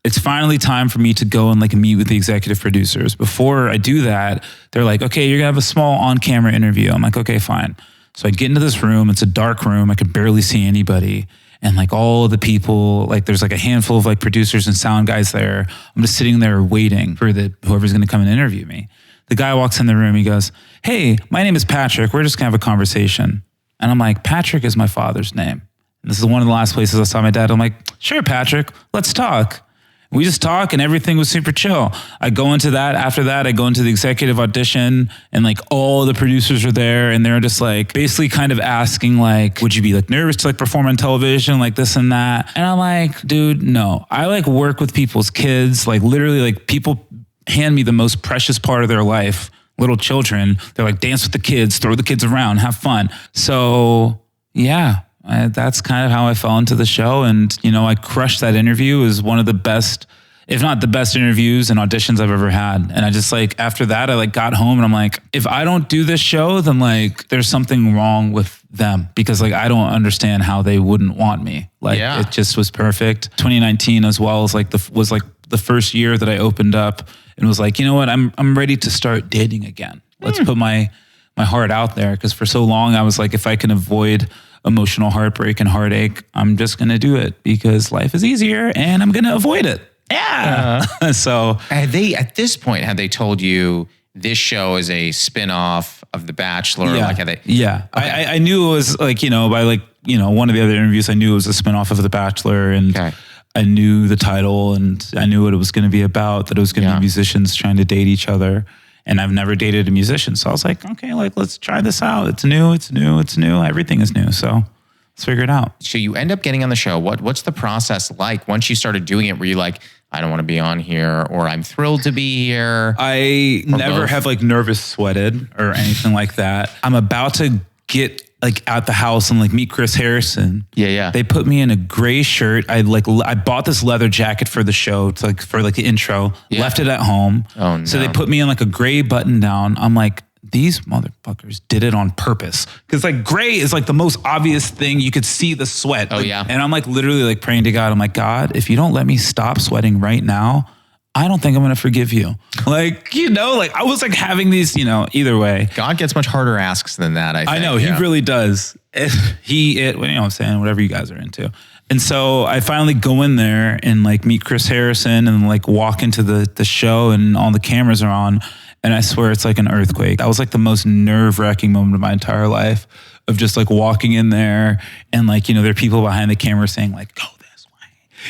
It's finally time for me to go and like meet with the executive producers. Before I do that, they're like, okay, you're gonna have a small on-camera interview. I'm like, okay, fine. So I get into this room. It's a dark room. I could barely see anybody. And like all of the people, like there's like a handful of like producers and sound guys there. I'm just sitting there waiting for whoever's going to come and interview me. The guy walks in the room. He goes, hey, my name is Patrick. We're just going to have a conversation. And I'm like, Patrick is my father's name. And this is one of the last places I saw my dad. I'm like, sure, Patrick, let's talk. We just talk and everything was super chill. I go into that. After that, I go into the executive audition and like all the producers are there and they're just like basically kind of asking like, would you be like nervous to like perform on television, like this and that? And I'm like, dude, no. I like work with people's kids. Like literally like people hand me the most precious part of their life, little children. They're like, dance with the kids, throw the kids around, have fun. So yeah. That's kind of how I fell into the show. And, I crushed that interview. It was one of the best, if not the best interviews and auditions I've ever had. And I just like, after that, I like got home and I'm like, if I don't do this show, then like there's something wrong with them because like, I don't understand how they wouldn't want me. Like it just was perfect. 2019 as well as like was the first year that I opened up and was like, you know what? I'm ready to start dating again. Let's put my heart out there. Cause for so long I was like, if I can avoid emotional heartbreak and heartache, I'm just going to do it because life is easier and I'm going to avoid it. Yeah. So at this point, had they told you this show is a spin-off of The Bachelor? Yeah. Like, okay. I knew it was like, by like, one of the other interviews, I knew it was a spinoff of The Bachelor, and I knew the title, and I knew what it was going to be about, that it was going to be musicians trying to date each other. And I've never dated a musician. So I was like, okay, like, let's try this out. It's new. Everything is new. So let's figure it out. So you end up getting on the show. What's the process like? Once you started doing it, were you like, I don't want to be on here, or I'm thrilled to be here? I never have like nervous sweated or anything like that. I'm about to get like at the house and like meet Chris Harrison. Yeah. They put me in a gray shirt. I bought this leather jacket for the show. It's like for like the intro, left it at home. Oh no. So they put me in like a gray button down. I'm like, these motherfuckers did it on purpose. Cause like gray is like the most obvious thing. You could see the sweat. Oh like, yeah. And I'm like literally like praying to God. I'm like, God, if you don't let me stop sweating right now, I don't think I'm going to forgive you. Like, like I was like having these, either way. God gets much harder asks than that, I think. I know, he really does. Whatever you guys are into. And so I finally go in there and like meet Chris Harrison and like walk into the show, and all the cameras are on. And I swear it's like an earthquake. That was like the most nerve-wracking moment of my entire life, of just like walking in there and like, there are people behind the camera saying like, go this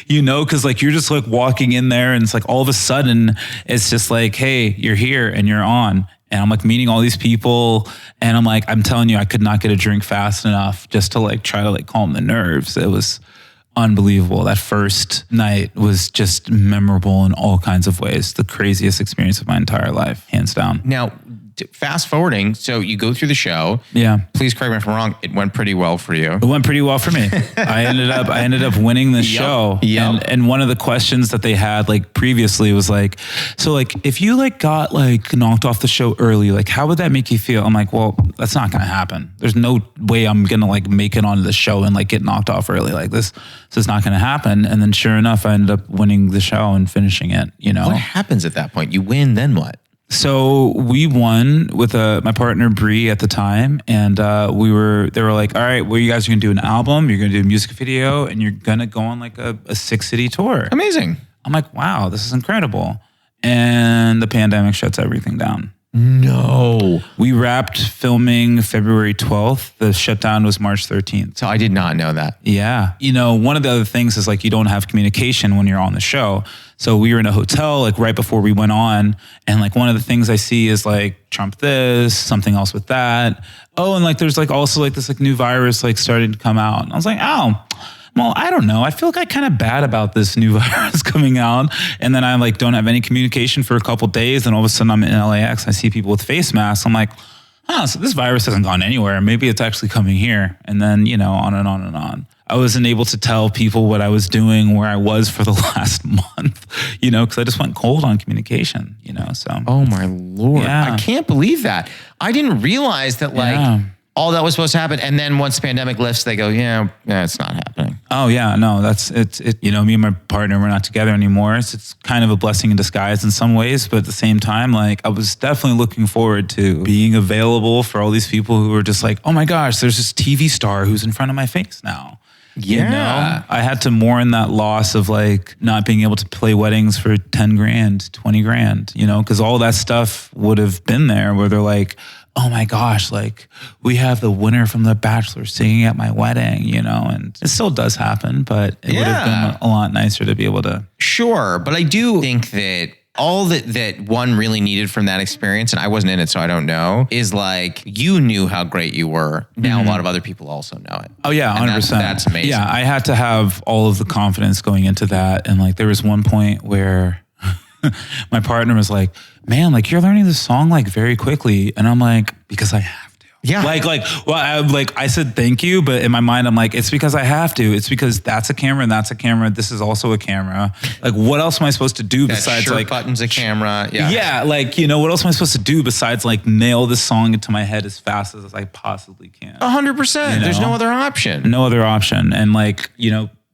way, cause like you're just like walking in there, and it's like all of a sudden it's just like, hey, you're here and you're on. And I'm like meeting all these people, and I'm like, I'm telling you, I could not get a drink fast enough just to like try to like calm the nerves. It was unbelievable. That first night was just memorable in all kinds of ways. The craziest experience of my entire life, hands down. Now, fast forwarding, so you go through the show. Yeah. Please correct me if I'm wrong. It went pretty well for you. It went pretty well for me. I ended up winning the show. Yep. And one of the questions that they had like previously was like, so like if you like got like knocked off the show early, like how would that make you feel? I'm like, well, that's not gonna happen. There's no way I'm gonna like make it onto the show and like get knocked off early. Like this is not gonna happen. And then sure enough, I ended up winning the show and finishing it, What happens at that point? You win, then what? So we won with my partner Bree at the time, and they were like, all right, well, you guys are gonna do an album, you're gonna do a music video, and you're gonna go on like a 6-city tour. Amazing. I'm like, wow, this is incredible. And the pandemic shuts everything down. No. We wrapped filming February 12th. The shutdown was March 13th. So I did not know that. Yeah. One of the other things is like you don't have communication when you're on the show. So we were in a hotel like right before we went on. And like one of the things I see is like Trump this, something else with that. Oh, and like there's like also like this like new virus like starting to come out. And I was like, oh, well, I don't know. I feel like kind of bad about this new virus coming out. And then I like don't have any communication for a couple of days. And all of a sudden I'm in LAX. I see people with face masks. I'm like, so this virus hasn't gone anywhere. Maybe it's actually coming here. And then, on and on and on. I wasn't able to tell people what I was doing, where I was for the last month, because I just went cold on communication, so. Oh my Lord. Yeah. I can't believe that. I didn't realize that all that was supposed to happen. And then once the pandemic lifts, they go, yeah, it's not happening. Oh yeah, no, it. Me and my partner, we're not together anymore. It's kind of a blessing in disguise in some ways, but at the same time, like I was definitely looking forward to being available for all these people who were just like, oh my gosh, there's this TV star who's in front of my face now. Yeah. I had to mourn that loss of like not being able to play weddings for 10 grand, 20 grand, because all that stuff would have been there where they're like, oh my gosh, like we have the winner from The Bachelor singing at my wedding, and it still does happen, but it would have been a lot nicer to be able to. Sure. But I do think that all that one really needed from that experience, and I wasn't in it, so I don't know, is like you knew how great you were. Now a lot of other people also know it. Oh yeah, 100%. That's amazing. Yeah, I had to have all of the confidence going into that. And like there was one point where my partner was like, man, like you're learning this song like very quickly. And I'm like, because I have to. Yeah. I said thank you, but in my mind, I'm like, it's because I have to. It's because that's a camera and that's a camera. This is also a camera. Like, what else am I supposed to do besides shirt like buttons, a camera? Yeah. Yeah. Like, what else am I supposed to do besides like nail this song into my head as fast as I possibly can? 100%. There's no other option. No other option. And like,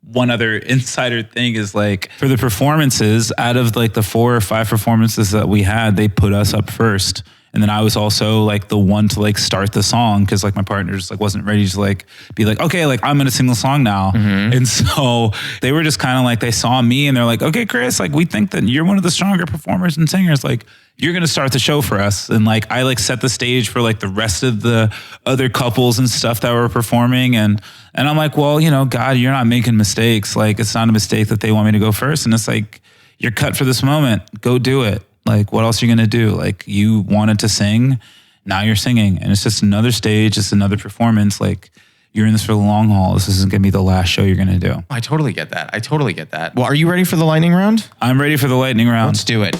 one other insider thing is like for the performances, out of like the 4 or 5 performances that we had, they put us up first. And then I was also like the one to like start the song because like my partner just like wasn't ready to like be like, okay, like I'm gonna sing the song now. And so they were just kind of like, they saw me and they're like, okay, Chris, like we think that you're one of the stronger performers and singers. Like you're gonna start the show for us. And like I like set the stage for like the rest of the other couples and stuff that were performing. And I'm like, well, you know, God, you're not making mistakes. Like it's not a mistake that they want me to go first. And it's like, you're cut for this moment. Go do it. Like, what else are you going to do? Like, you wanted to sing. Now you're singing. And it's just another stage. It's another performance. Like, you're in this for the long haul. This isn't going to be the last show you're going to do. I totally get that. Well, are you ready for the lightning round? I'm ready for the lightning round. Let's do it.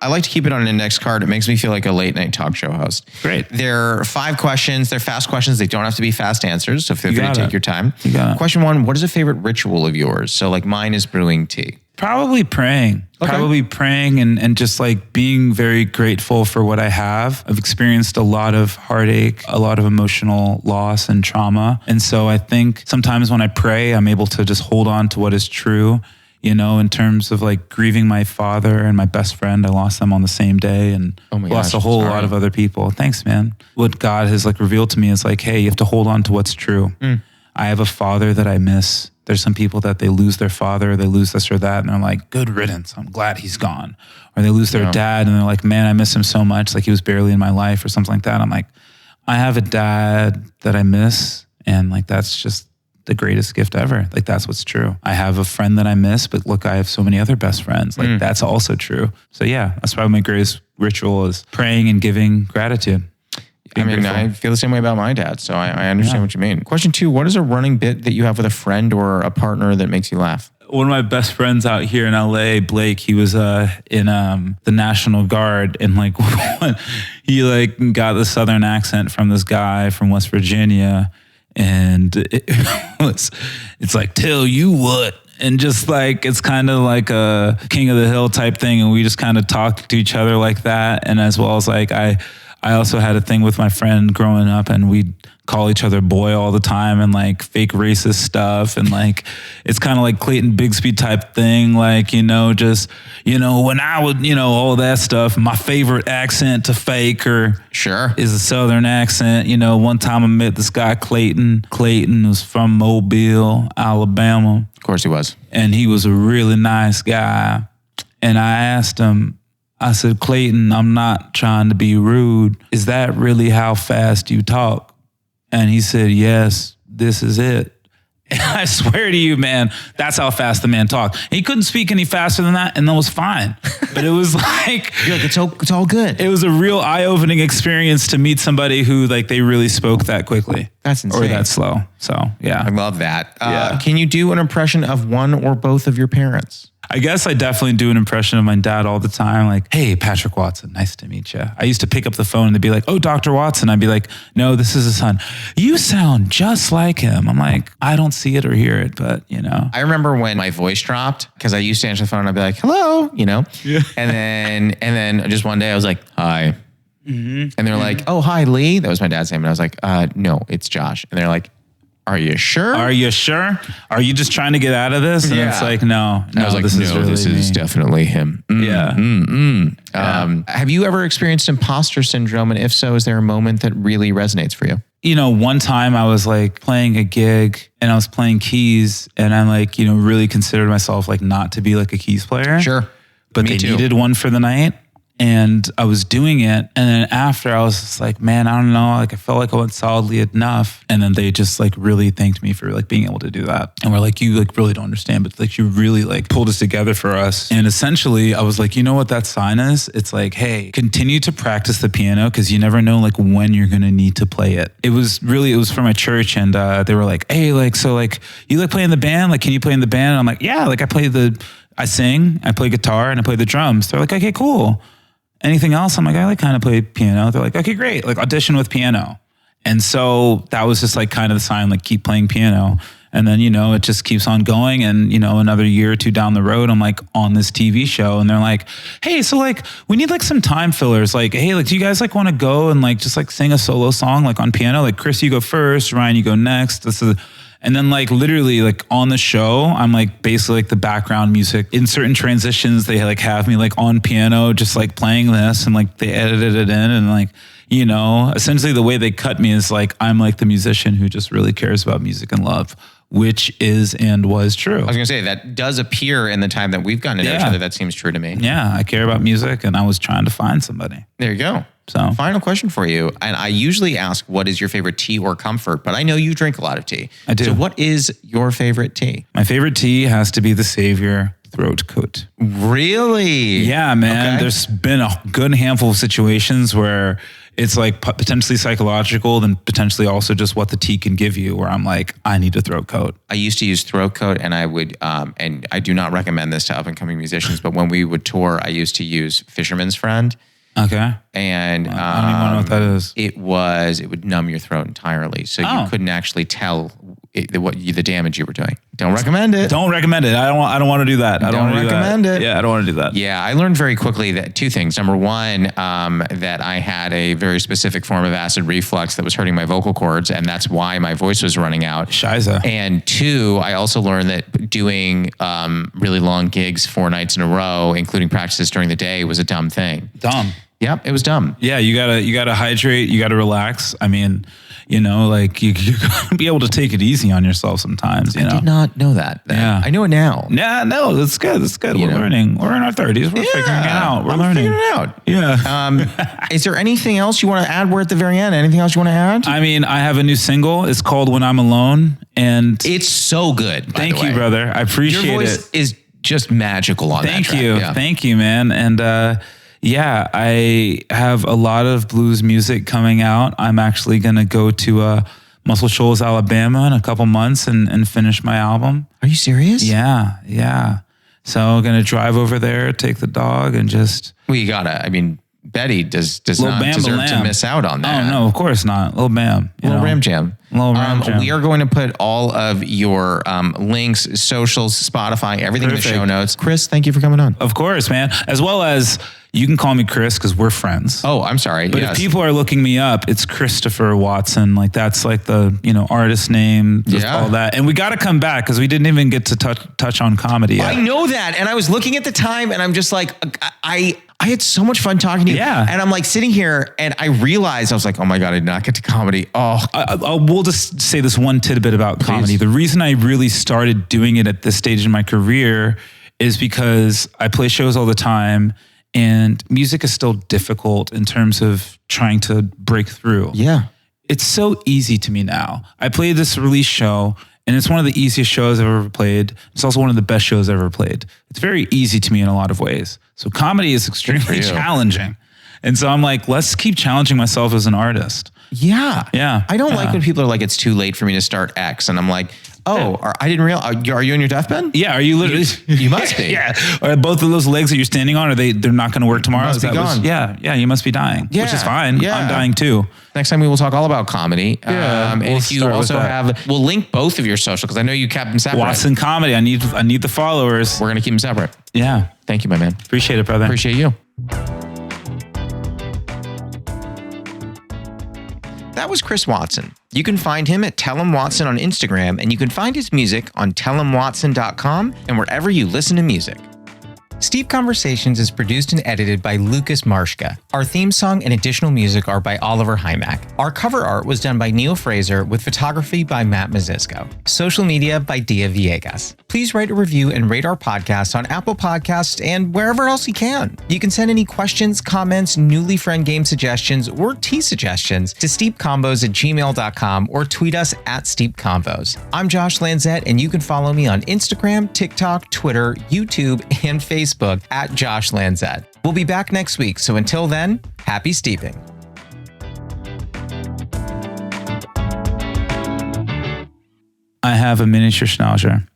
I like to keep it on an index card. It makes me feel like a late night talk show host. Great. There are 5 questions. They're fast questions. They don't have to be fast answers. So feel free to take your time. You got it. Question 1, what is a favorite ritual of yours? So like mine is brewing tea. Probably praying. Okay. Probably praying and just like being very grateful for what I have. I've experienced a lot of heartache, a lot of emotional loss and trauma. And so I think sometimes when I pray, I'm able to just hold on to what is true. You know, in terms of like grieving my father and my best friend, I lost them on the same day and lost a whole lot of other people. Thanks, man. What God has like revealed to me is like, hey, you have to hold on to what's true. I have a father that I miss. There's some people that they lose their father, they lose this or that, and they're like, good riddance. I'm glad he's gone. Or they lose their dad and they're like, man, I miss him so much. Like he was barely in my life or something like that. I'm like, I have a dad that I miss. And like, that's just the greatest gift ever. Like that's what's true. I have a friend that I miss, but look, I have so many other best friends. Like that's also true. So yeah, that's probably my greatest ritual is praying and giving gratitude. I mean, I feel the same way about my dad. So I understand what you mean. Question 2, what is a running bit that you have with a friend or a partner that makes you laugh? One of my best friends out here in LA, Blake, he was in the National Guard and like he like got the Southern accent from this guy from West Virginia. And it's like, tell you what. And just like, it's kind of like a King of the Hill type thing. And we just kind of talk to each other like that. And as well as like, I also had a thing with my friend growing up and we'd call each other boy all the time and like fake racist stuff. And like, it's kind of like Clayton Bigsby type thing. Like, you know, just, you know, when I would, you know, all that stuff, my favorite accent to fake or is a Southern accent. You know, one time I met this guy, Clayton. Clayton was from Mobile, Alabama. Of course he was. And he was a really nice guy. And I asked him, I said, Clayton, I'm not trying to be rude. Is that really how fast you talk? And he said, yes, this is it. And I swear to you, man, that's how fast the man talked. He couldn't speak any faster than that, and that was fine. But it was like, you're like, it's all good. It was a real eye-opening experience to meet somebody who like they really spoke that quickly. That's insane. Or that slow. So yeah. I love that. Can you do an impression of one or both of your parents? I guess I definitely do an impression of my dad all the time. Like, hey, Patrick Watson, nice to meet you. I used to pick up the phone and they'd be like, oh, Dr. Watson. I'd be like, no, this is his son. You sound just like him. I'm like, I don't see it or hear it, but you know. I remember when my voice dropped because I used to answer the phone and I'd be like, hello, you know? Yeah. And then just one day I was like, hi. And they're like, oh, hi, Lee. That was my dad's name. And I was like, no, it's Josh. And they're like, are you sure? Are you sure? Are you just trying to get out of this? And it's like, no. I was like, this is definitely him. Have you ever experienced imposter syndrome? And if so, is there a moment that really resonates for you? You know, one time I was like playing a gig and I was playing keys and I like, you know, really considered myself like not to be like a keys player. Sure. But they needed one for the night. And I was doing it. And then after I was just like, man, I don't know. Like I felt like I went solidly enough. And then they just like really thanked me for like being able to do that. And we're like, you like really don't understand, but like you really like pulled us together for us. And essentially I was like, you know what that sign is? It's like, hey, continue to practice the piano because you never know like when you're going to need to play it. It was for my church. And they were like, hey, like, so like you like play in the band? Like, can you play in the band? And I'm like, yeah, like I sing, I play guitar and I play the drums. They're like, okay, cool. Anything else? I'm like, I like kind of play piano. They're like, okay, great. Like audition with piano. And so that was just like kind of the sign, like keep playing piano. And then, you know, it just keeps on going. And, you know, another year or two down the road, I'm like on this TV show and they're like, hey, so like, we need like some time fillers. Like, hey, like, do you guys like want to go and like, just like sing a solo song, like on piano? Like Chris, you go first, Ryan, you go next. And then like literally like on the show, I'm like basically like the background music. In certain transitions, they like have me like on piano, just like playing this, and like they edited it in, and like, you know, essentially the way they cut me is like I'm like the musician who just really cares about music and love, which is and was true. I was gonna say that does appear in the time that we've gotten to know each other. That seems true to me. Yeah, I care about music, and I was trying to find somebody. There you go. So, final question for you. And I usually ask, what is your favorite tea or comfort? But I know you drink a lot of tea. I do. So what is your favorite tea? My favorite tea has to be the Savior Throat Coat. Really? Yeah, man. Okay. There's been a good handful of situations where it's like potentially psychological, then potentially also just what the tea can give you, where I'm like, I need a throat coat. I used to use throat coat, and I would, and I do not recommend this to up and coming musicians, but when we would tour, I used to use Fisherman's Friend. Okay. And I don't even know what that is. It would numb your throat entirely. So you couldn't actually tell the damage you were doing. Don't recommend it. Don't recommend it. I don't want to do that. I don't recommend it. Yeah, I don't want to do that. Yeah, I learned very quickly that two things. Number one, that I had a very specific form of acid reflux that was hurting my vocal cords, and that's why my voice was running out. Shiza. And two, I also learned that doing really long gigs 4 nights in a row, including practices during the day, was a dumb thing. Dumb. Yep, it was dumb. Yeah, you gotta hydrate. You gotta relax. I mean, you know, like you gotta be able to take it easy on yourself sometimes. You know? I did not know that. Yeah, I know it now. Yeah, no, that's good. That's good. We're learning. We're in our 30s. We're figuring it out. We're learning. Figuring it out. Yeah. Is there anything else you want to add? We're at the very end. Anything else you want to add? I mean, I have a new single. It's called "When I'm Alone," and it's so good. Thank you, brother. I appreciate it. Your voice is just magical on that track. Thank you. Yeah. Thank you, man. And yeah, I have a lot of blues music coming out. I'm actually going to go to Muscle Shoals, Alabama in a couple months and finish my album. Are you serious? Yeah, yeah. So I'm going to drive over there, take the dog, and just... Well, you got to. I mean, Betty does not deserve to miss out on that. Oh, no, of course not. Lil Bam. Lil Ram Jam. Lil Ram Jam. We are going to put all of your links, socials, Spotify, everything in the show notes. Chris, thank you for coming on. Of course, man. As well as... You can call me Chris because we're friends. Oh, I'm sorry. But if people are looking me up, it's Christopher Watson. Like that's like the, artist name, just all that. And we got to come back because we didn't even get to touch on comedy yet. I know that. And I was looking at the time and I'm just like, I had so much fun talking to you. Yeah. And I'm like sitting here and I realized, I was like, oh my God, I did not get to comedy. Oh, we'll just say this one tidbit about comedy. The reason I really started doing it at this stage in my career is because I play shows all the time. And music is still difficult in terms of trying to break through. Yeah. It's so easy to me now. I played this release show, and it's one of the easiest shows I've ever played. It's also one of the best shows I've ever played. It's very easy to me in a lot of ways. So comedy is extremely challenging. And so I'm like, let's keep challenging myself as an artist. Yeah. Yeah. I don't like when people are like, it's too late for me to start X. And I'm like, I didn't realize. Are you on your deathbed? Yeah. Are you literally? You must be. Yeah. Are both of those legs that you're standing on, they're not going to work tomorrow? Must be gone. Yeah. You must be dying, which is fine. Yeah. I'm dying too. Next time we will talk all about comedy. Yeah. And if you also we'll link both of your social because I know you kept them separate. Watson Comedy. I need the followers. We're going to keep them separate. Yeah. Thank you, my man. Appreciate it, brother. Appreciate you. That was Chris Watson. You can find him at Tell Him Watson on Instagram, and you can find his music on tellhimwatson.com and wherever you listen to music. Steep Conversations is produced and edited by Lucas Marshka. Our theme song and additional music are by Oliver Hymack. Our cover art was done by Neil Fraser with photography by Matt Mazisco. Social media by Dia Villegas. Please write a review and rate our podcast on Apple Podcasts and wherever else you can. You can send any questions, comments, newly friend game suggestions, or tea suggestions to steepcombos@gmail.com or tweet us at steepconvos. I'm Josh Lanzette, and you can follow me on Instagram, TikTok, Twitter, YouTube, and Facebook at Josh Lanzette. We'll be back next week, so until then, happy steeping. I have a miniature schnauzer.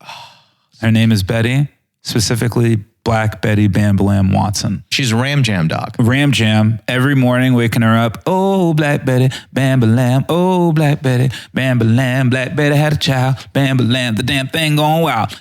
Her name is Betty, specifically Black Betty Bambalam Watson. She's a Ram Jam dog. Ram Jam. Every morning waking her up. Oh, Black Betty, Bambalam. Oh, Black Betty, Bambalam. Black Betty had a child. Bambalam. The damn thing going wild.